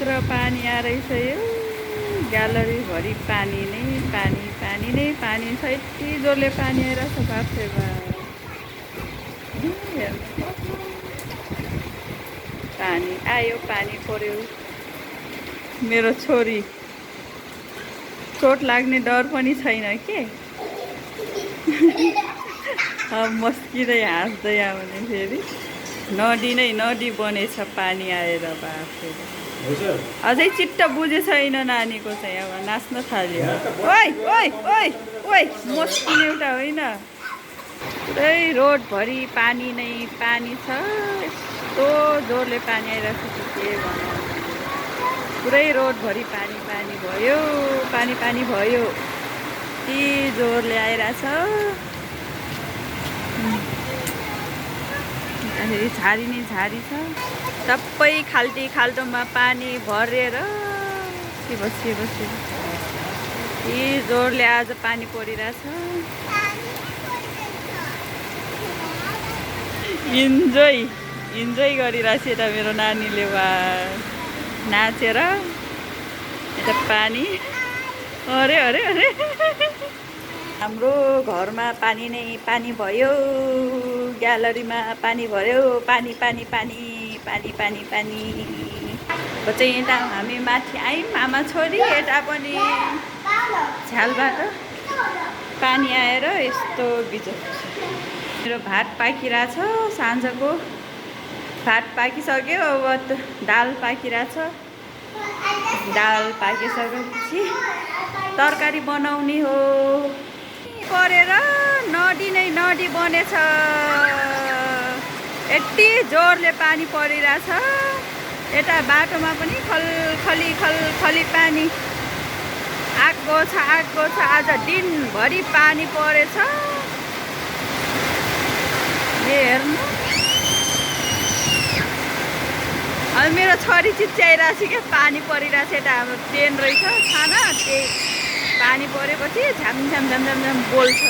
पुरा पानी आएछ यो ग्यालरीभरि पानी नै पानी पानी नै पानी छ। यति जोरले पानी आइरहेछ बाफ्रे बाफ। पानी आयो पानी पर्यो। मेरो छोरी चोट लाग्ने डर पनि छैन के। मस्किँदै हाँस्दै आउने फेरि नदी बनेछ पानी आएर बाफ्रे। अझै चिट्ट बुझे छैन नानीको चाहिँ अब नाच्न थाल्यो। ओइ ओइ ओइ ओइ मस्किने एउटा होइन पुरै रोडभरि पानी नै पानी छ। यस्तो जोरले पानी आइरहेको छ के भनौँ। पुरै रोडभरि पानी पानी भयो पानी पानी भयो। यति जोरले आइरहेछ। झारी नै झारी छ। सबै खाल्टोमा पानी भरेर बसी यति जोरले आज पानी परिरहेछ। इन्जोय गरिरहेछ यता मेरो नानीले। वा नाचेर यता पानी अरे अरे अरे। हाम्रो घरमा पानी नै पानी भयो। ग्यालरीमा पानी भर्यो पानी पानी पानी पानी पानी पानी। चाहिँ यता हामी माथि आयौँ आमा छोरी। यता पनि झ्यालबाट पानी आएर यस्तो बिजोग। मेरो भात पाकिरहेछ। साँझको भात पाकिसक्यो। अब दाल पाकिरहेछ। दाल पाकिसकेपछि तरकारी बनाउने हो। परेर नदी नै नदी बनेछ। यति जोरले पानी परिरहेछ। यता बाटोमा पनि खली पानी आएको छ। आज दिनभरि पानी परेछ। हेर्नु अब मेरो छोरी चिच्याइरहेछ क्या पानी परिरहेछ। यता हाम्रो ट्रेन रहेछ खाना त्यही पानी परेपछि झ्याम बोल्छ।